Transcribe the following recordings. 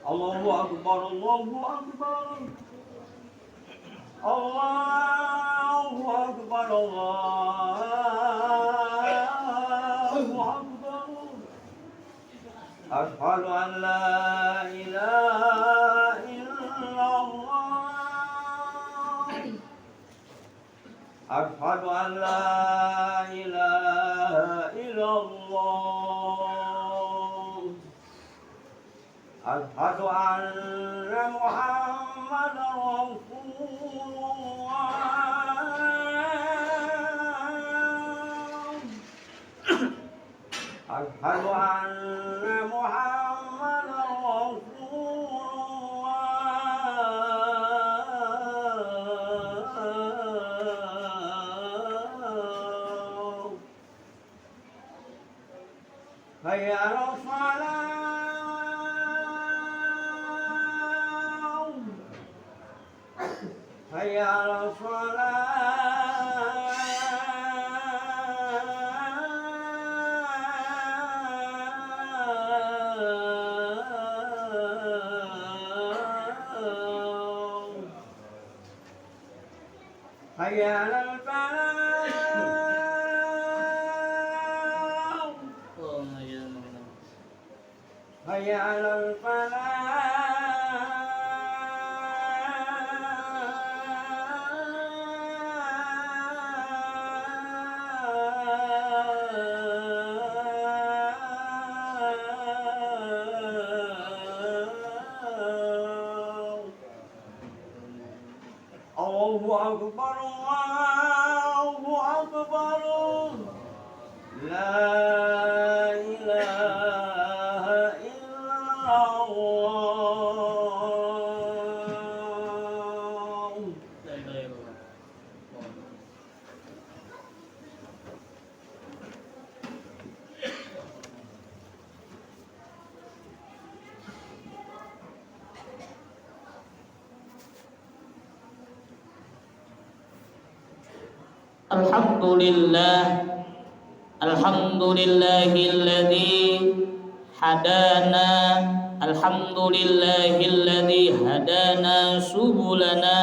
Allahu Akbar, Allahu Akbar. Allahu Akbar, Allahu Akbar. Asyhadu an la ilaha illallah. Asyhadu an la ilaha illallah. Asyhadu anna Muhammadar Rasulullah. Asyhadu anna Muhammadar Rasulullah. Hayya 'alas shalah. Hayya 'alas shalah. Hayya 'alal falah. Hayya 'alal Allahu Akbar, Allahu Akbar. La ilaha illallah. Alhamdulillahilladzi hadana. Alhamdulillahilladzi hadana subulana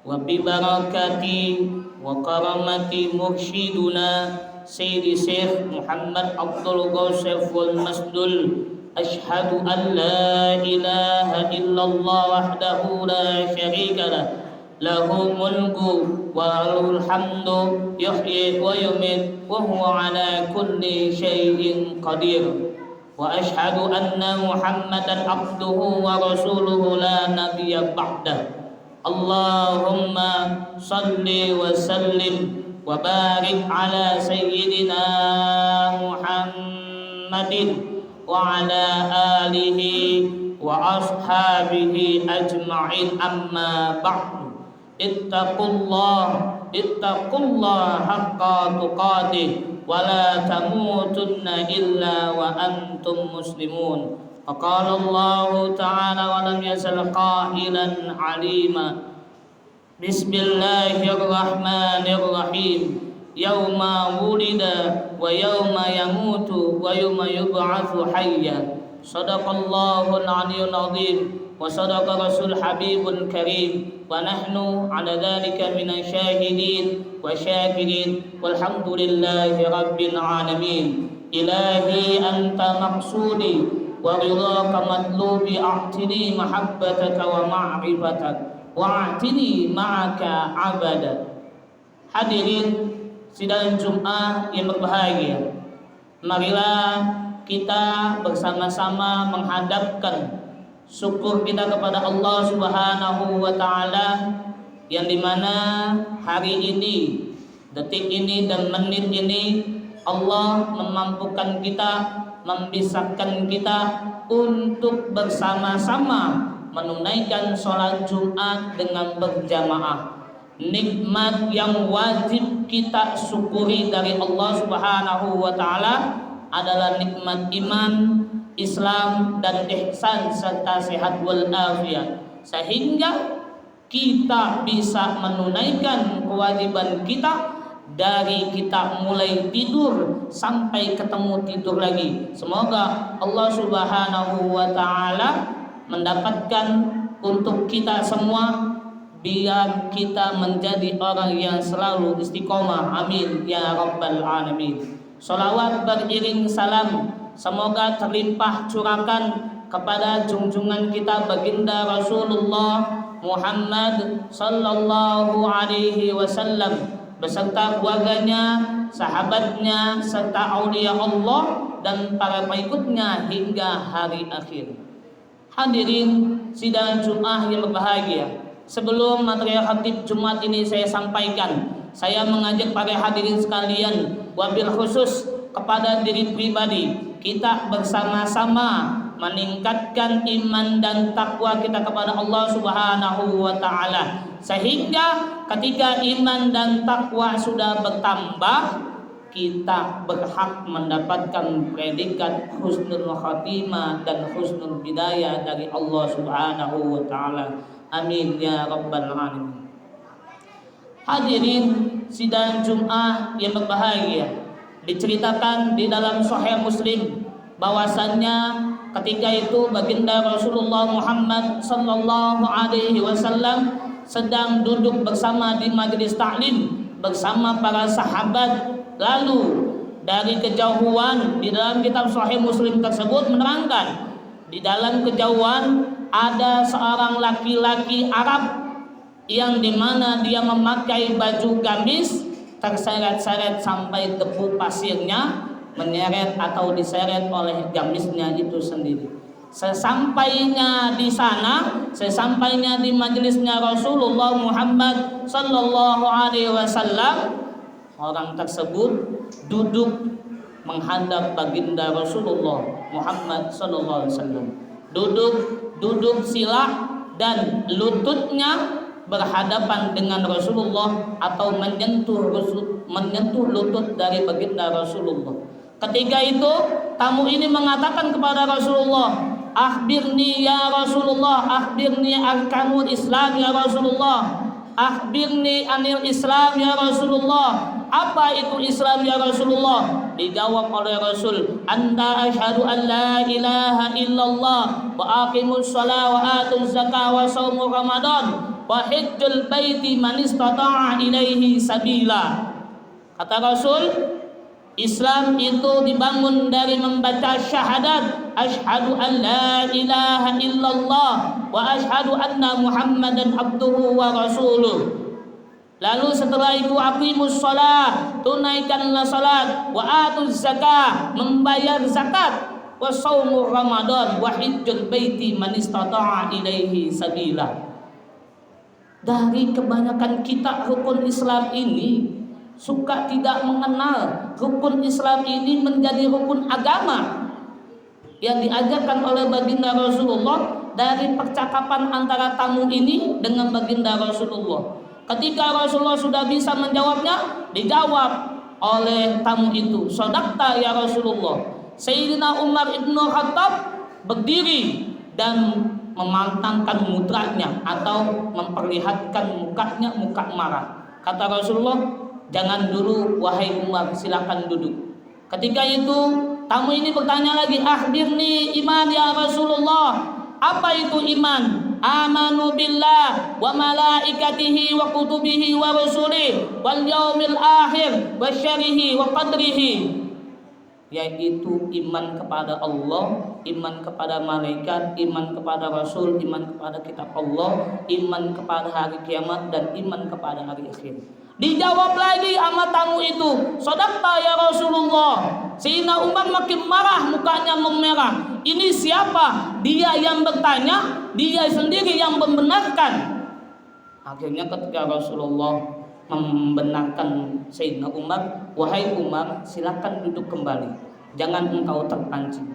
wa bi barakati wa karamati mursyiduna Sayyidi Syekh Muhammad Abdul Ghawsif wal Masdul. Ashhadu an la ilaha illallah wahdahu la syarika lah, lahu mulku wa lahul hamdu yuhyi wa yumiit wa huwa ala kulli syai'in qadir. Wa ashhadu anna Muhammadan abduhu wa rasuluhu la nabiyya ba'dah. Allahumma salli wa sallim wa barik ala sayyidina Muhammadin wa ala alihi wa ashabihi ajma'in, amma ba'du. Ittaqullah haqqa tuqatih wa la tamutunna illa wa antum muslimun. Faqala Allah ta'ala wa lam yazal qailan alima. Bismillahirrahmanirrahim. Yauma wulida wa yauma yamutu wa yauma yub'atsu hayya. Sadaqallahul aliyyul azim wa sadaqa rasul habibul karim wa nahnu ala dhalika minasy syahidin wa syakirin walhamdulillahi rabbil alamin. Ilahi anta maqsudi wa ridhaka matlubi, a'tini mahabbataka wa ma'rifatak wa a'tini ma'aka abada. Hadirin sidang Jumat yang berbahagia, marilah kita bersama-sama menghadapkan syukur kita kepada Allah Subhanahu wa Ta'ala, yang dimana hari ini, detik ini dan menit ini Allah memampukan kita, membisahkan kita untuk bersama-sama menunaikan sholat Jumat dengan berjamaah. Nikmat yang wajib kita syukuri dari Allah Subhanahu wa Ta'ala adalah nikmat iman, Islam dan ihsan serta sehat wal afiat, sehingga kita bisa menunaikan kewajiban kita dari kita mulai tidur sampai ketemu tidur lagi. Semoga Allah Subhanahu wa Ta'ala mendapatkan untuk kita semua, biar kita menjadi orang yang selalu istiqomah. Amin ya rabbal alamin. Salawat beriring salam semoga terlimpah curahkan kepada junjungan kita baginda Rasulullah Muhammad sallallahu alaihi wasallam beserta keluarganya, sahabatnya, serta aulia Allah dan para pengikutnya hingga hari akhir. Hadirin sidang Jumat yang berbahagia, sebelum materi khatib Jumat ini saya sampaikan, saya mengajak para hadirin sekalian, wabil khusus kepada diri pribadi, kita bersama-sama meningkatkan iman dan takwa kita kepada Allah Subhanahu wa taala, sehingga ketika iman dan takwa sudah bertambah, kita berhak mendapatkan predikat husnul khatimah dan husnul bidayah dari Allah Subhanahu wa taala. Amin ya rabbal alamin. Hadirin sidang Jumat yang berbahagia, diceritakan di dalam Sahih Muslim bahwasannya ketika itu baginda Rasulullah Muhammad sallallahu alaihi wasallam sedang duduk bersama di majelis taklim bersama para sahabat. Lalu dari kejauhan, di dalam kitab Sahih Muslim tersebut menerangkan, di dalam kejauhan ada seorang laki-laki Arab yang dimana dia memakai baju gamis terseret-seret sampai debu pasirnya menyeret atau diseret oleh gamisnya itu sendiri. Sesampainya di sana, sesampainya di majelisnya Rasulullah Muhammad sallallahu alaihi wasallam, orang tersebut duduk menghadap baginda Rasulullah Muhammad sallallahu alaihi wasallam. Duduk sila dan lututnya berhadapan dengan Rasulullah atau menyentuh lutut dari baginda Rasulullah. Ketika itu tamu ini mengatakan kepada Rasulullah, "Akhbirni ya Rasulullah, akhbirni arkanul Islam ya Rasulullah. Akhbirni anil Islam ya Rasulullah." Apa itu Islam ya Rasulullah? Dijawab oleh Rasul, "Anta asyhadu an la ilaha illallah wa aqimus shalah wa atuz zakah wa shaumur ramadan wa hajjul baiti man istata'a ilaihi sabila." Kata Rasul, Islam itu dibangun dari membaca syahadat asyhadu an la ilaha illallah wa asyhadu anna Muhammadan abduhu wa rasuluh. Lalu setelah itu aqimus shalah, tunaikanlah salat, wa atuz zakah, membayar zakat, wa shaumur ramadan, wa hajjul baiti man istata'a ilaihi sabila. Dari kebanyakan kita rukun Islam ini suka tidak mengenal rukun Islam ini menjadi rukun agama yang diajarkan oleh baginda Rasulullah dari percakapan antara tamu ini dengan baginda Rasulullah. Ketika Rasulullah sudah bisa menjawabnya, dijawab oleh tamu itu, "Shadaqta ya Rasulullah." Sayyidina Umar ibn Khattab berdiri dan memantangkan mudranya atau memperlihatkan mukanya, muka marah. Kata Rasulullah, "Jangan dulu wahai Umar, silakan duduk." Ketika itu tamu ini bertanya lagi, "Akhbirni iman ya Rasulullah." Apa itu iman? Amanu billah wa malaikatihi wa kutubihi wa rusulihi wal yaumil akhir wa syarihi wa qadrihi. Yaitu iman kepada Allah, iman kepada malaikat, iman kepada Rasul, iman kepada kitab Allah, iman kepada hari kiamat, dan iman kepada hari akhir. Dijawab lagi sama tamu itu, "Shadaqta ya Rasulullah." Sayyidina Umar makin marah, mukanya memerah. Ini siapa? Dia yang bertanya, dia sendiri yang membenarkan. Akhirnya ketika Rasulullah membenarkan Sayyidina Umar, "Wahai Umar, silakan duduk kembali, jangan engkau terpancing."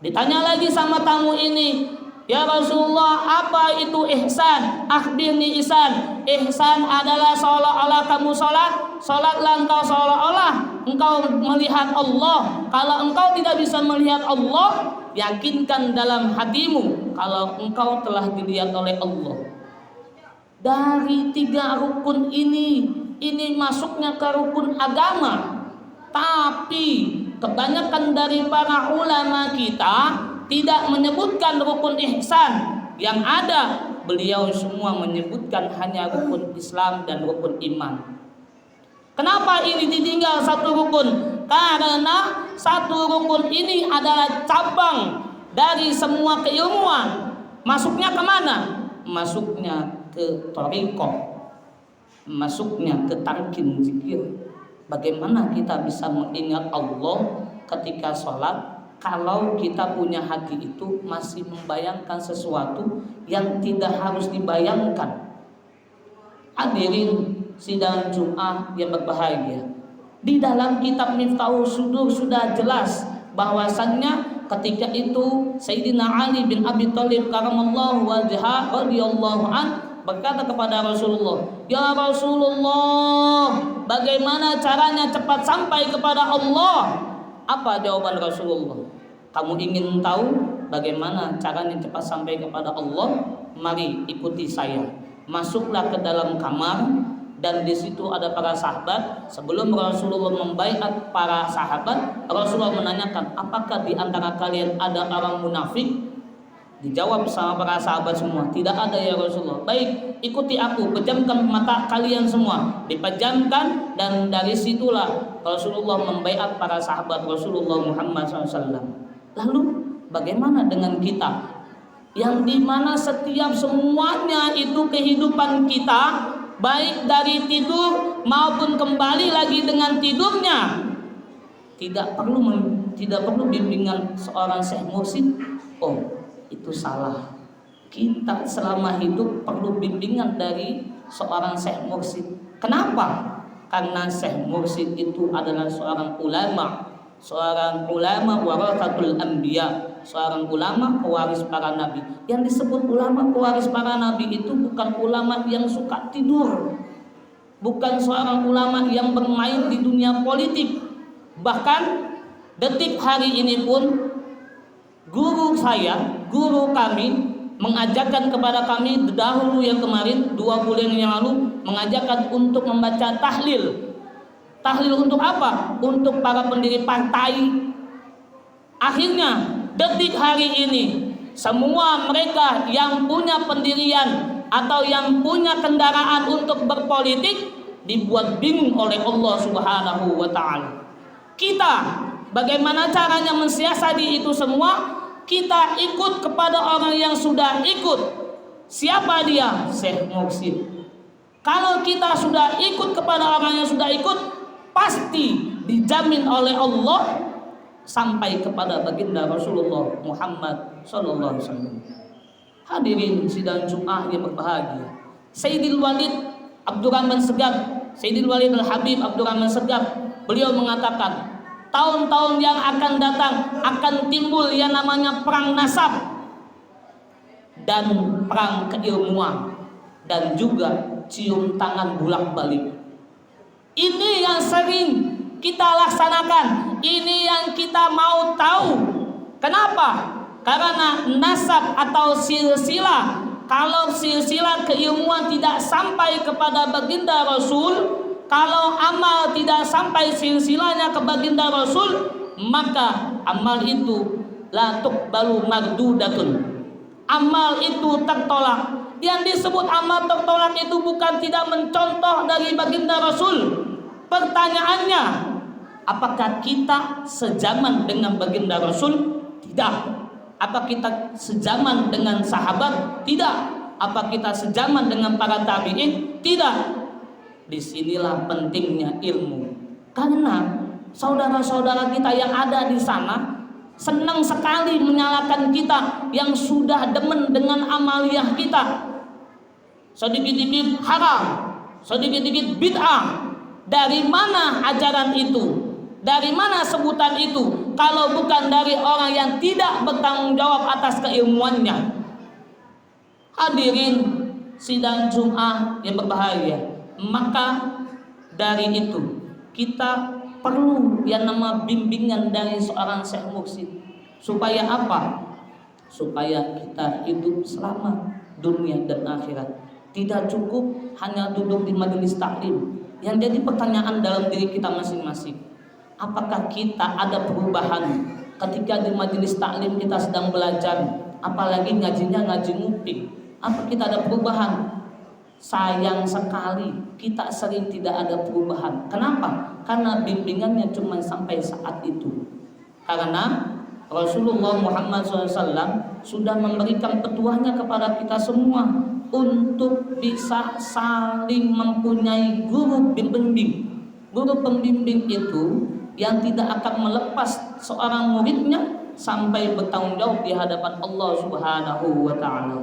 Ditanya lagi sama tamu ini, "Ya Rasulullah, apa itu ihsan? Akhbirni ihsan." Ihsan adalah seolah-olah kamu salatlah engkau seolah-olah engkau melihat Allah. Kalau engkau tidak bisa melihat Allah, yakinkan dalam hatimu kalau engkau telah dilihat oleh Allah. Dari 3 rukun ini masuknya ke rukun agama. Tapi kebanyakan dari para ulama kita tidak menyebutkan rukun ihsan. Yang ada beliau semua menyebutkan hanya rukun Islam dan rukun iman. Kenapa ini ditinggal satu rukun? Karena satu rukun ini adalah cabang dari semua keilmuan. Masuknya kemana? Masuknya ke thariqah, masuknya ke talqin zikir. Bagaimana kita bisa mengingat Allah ketika sholat kalau kita punya hati itu masih membayangkan sesuatu yang tidak harus dibayangkan? Hadirin sidang Jumat yang berbahagia, di dalam kitab Miftahus Sudur sudah jelas bahwasannya ketika itu Sayyidina Ali bin Abi Thalib karamallahu wajhahu radhiyallahu an berkata kepada Rasulullah, "Ya Rasulullah, bagaimana caranya cepat sampai kepada Allah?" Apa jawaban Rasulullah? Kamu ingin tahu bagaimana caranya cepat sampai kepada Allah? Mari ikuti saya. Masuklah ke dalam kamar, dan di situ ada para sahabat. Sebelum Rasulullah membaiat para sahabat, Rasulullah menanyakan, apakah di antara kalian ada orang munafik? Dijawab sama para sahabat semua, tidak ada ya Rasulullah. Baik, ikuti aku, pejamkan mata kalian semua. Dipejamkan, dan dari situlah Rasulullah membaiat para sahabat Rasulullah Muhammad SAW. Lalu bagaimana dengan kita, yang dimana setiap semuanya itu kehidupan kita, baik dari tidur maupun kembali lagi dengan tidurnya, tidak perlu bimbingan seorang syekh mursyid? Oh, itu salah. Kita selama hidup perlu bimbingan dari seorang syekh mursyid. Kenapa? Karena syekh mursyid itu adalah seorang ulama warathatul anbiya, seorang ulama pewaris para nabi. Yang disebut ulama pewaris para nabi itu bukan ulama yang suka tidur, bukan seorang ulama yang bermain di dunia politik. Bahkan detik hari ini pun guru kami mengajarkan kepada kami dahulu yang kemarin 2 bulan yang lalu, mengajarkan untuk membaca tahlil. Tahlil untuk apa? Untuk para pendiri partai. Akhirnya detik hari ini semua mereka yang punya pendirian atau yang punya kendaraan untuk berpolitik dibuat bingung oleh Allah Subhanahu wa taala. Kita bagaimana caranya mensiasati itu semua? Kita ikut kepada orang yang sudah ikut. Siapa dia? Syekh mursyid. Kalau kita sudah ikut kepada orang yang sudah ikut, pasti dijamin oleh Allah sampai kepada baginda Rasulullah Muhammad sallallahu alaihi wasallam. Hadirin sidang Jumat yang berbahagia, Sayyidil Walid Abdurrahman Segaf, Sayyidil Walid Al-Habib Abdurrahman Segaf, beliau mengatakan, tahun-tahun yang akan datang akan timbul yang namanya perang nasab dan perang keilmuan, dan juga cium tangan bolak-balik. Ini yang sering kita laksanakan, ini yang kita mau tahu. Kenapa? Karena nasab atau silsilah, kalau silsilah keilmuan tidak sampai kepada baginda Rasul, kalau amal tidak sampai silsilahnya ke baginda Rasul, maka amal itu la tuqbalu mardudatun. Amal itu tertolak. Yang disebut amal tertolak itu bukan tidak mencontoh dari baginda Rasul. Pertanyaannya, apakah kita sejaman dengan baginda Rasul? Tidak. Apa kita sejaman dengan sahabat? Tidak. Apa kita sejaman dengan para tabi'in? Tidak. Disinilah pentingnya ilmu. Karena saudara-saudara kita yang ada di sana senang sekali menyalahkan kita yang sudah demen dengan amaliyah kita. Sedikit-sedikit haram, sedikit-sedikit bid'ah. Dari mana ajaran itu? Dari mana sebutan itu? Kalau bukan dari orang yang tidak bertanggung jawab atas keilmuannya. Hadirin sidang Jumat yang berbahagia, maka dari itu kita perlu yang nama bimbingan dari seorang syekh mursyid. Supaya apa? Supaya kita hidup selamat dunia dan akhirat. Tidak cukup hanya duduk di majelis taklim. Yang jadi pertanyaan dalam diri kita masing-masing, apakah kita ada perubahan ketika di majelis taklim kita sedang belajar, apalagi ngajinya ngaji nguping, apa kita ada perubahan? Sayang sekali kita sering tidak ada perubahan. Kenapa? Karena bimbingannya cuma sampai saat itu. Karena Rasulullah Muhammad SAW sudah memberikan petuahnya kepada kita semua untuk bisa saling mempunyai guru pembimbing. Guru pembimbing itu yang tidak akan melepas seorang muridnya sampai bertanggung jawab di hadapan Allah Subhanahu wa taala.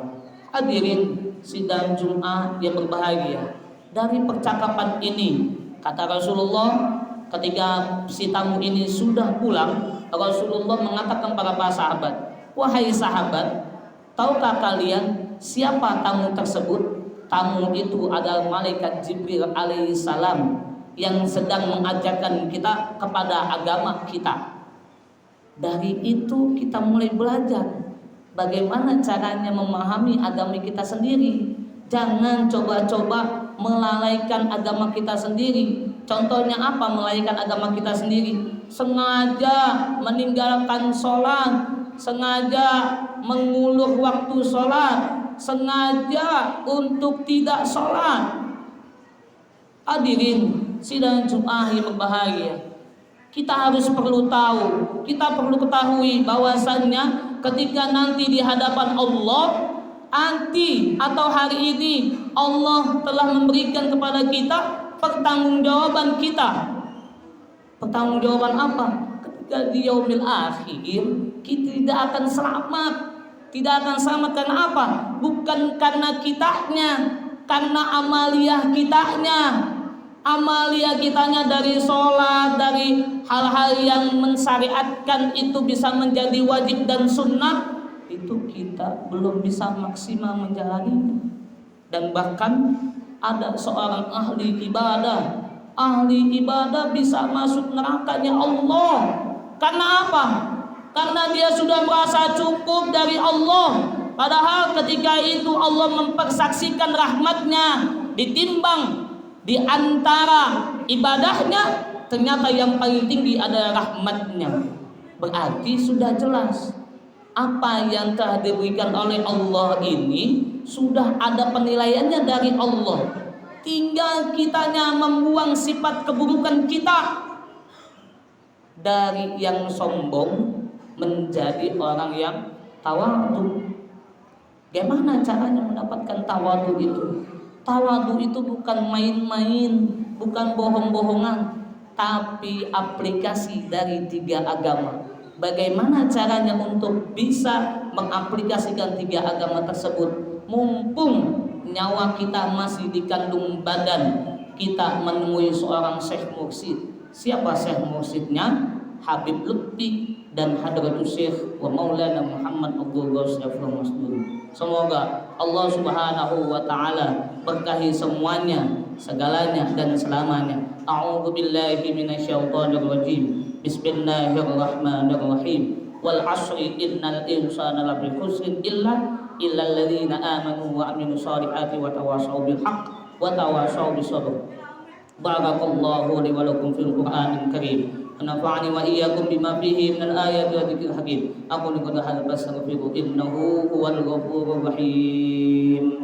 Hadirin sidang Jumat yang berbahagia, dari percakapan ini kata Rasulullah ketika si tamu ini sudah pulang, Rasulullah mengatakan kepada para sahabat, "Wahai sahabat, tahukah kalian siapa tamu tersebut?" Tamu itu adalah malaikat Jibril alaihissalam yang sedang mengajarkan kita kepada agama kita. Dari itu kita mulai belajar bagaimana caranya memahami agama kita sendiri. Jangan coba-coba melalaikan agama kita sendiri. Contohnya apa melalaikan agama kita sendiri? Sengaja meninggalkan sholat, sengaja mengulur waktu sholat, sengaja untuk tidak sholat. Hadirin sidang Jumat yang berbahagia, kita harus perlu tahu, kita perlu ketahui bahwasannya ketika nanti di hadapan Allah, nanti atau hari ini Allah telah memberikan kepada kita pertanggungjawaban kita. Pertanggungjawaban apa? Ketika di yaumil akhir kita tidak akan selamat. Tidak akan selamat karena apa? Bukan karena kitanya, karena amaliyah kitanya. Amalia kitanya dari sholat, dari hal-hal yang mensyariatkan itu bisa menjadi wajib dan sunnah, itu kita belum bisa maksimal menjalani. Dan bahkan ada seorang ahli ibadah bisa masuk nerakanya Allah. Karena apa? Karena dia sudah merasa cukup dari Allah. Padahal ketika itu Allah mempersaksikan rahmatnya, ditimbang di antara ibadahnya, ternyata yang paling tinggi adalah rahmatnya. Berarti sudah jelas apa yang telah diberikan oleh Allah ini sudah ada penilaiannya dari Allah. Tinggal kitanya membuang sifat keburukan kita. Dari yang sombong menjadi orang yang tawadhu. Bagaimana caranya mendapatkan tawadhu itu? Tawadhu itu bukan main-main, bukan bohong-bohongan, tapi aplikasi dari 3 agama. Bagaimana caranya untuk bisa mengaplikasikan 3 agama tersebut? Mumpung nyawa kita masih dikandung badan, kita menemui seorang Syekh Mursyid. Siapa Syekh Mursyidnya? Habib Lutfi dan Hadratus Syekh wa Maulana Muhammad Abdul Ghaus Syafrul Masdud. Semoga Allah Subhanahu wa taala berkahi semuanya, segalanya dan selamanya. A'udzu billahi minasyaitonir rajim. Bismillahirrahmanirrahim. Wal 'ashri innal insana lafi khusrin illa alladzina amanu wa 'amilus shalihati wa tawassaw bil haqq wa tawassaw bis sabr. Barakallahu li wa lakum fil Qur'anil Karim. Nafa'ani wa iyyakum bima fihi minal ayati wa dzikril hakim. Aku qul hadzal fastaghfiru innahu huwal ghafurur rahim.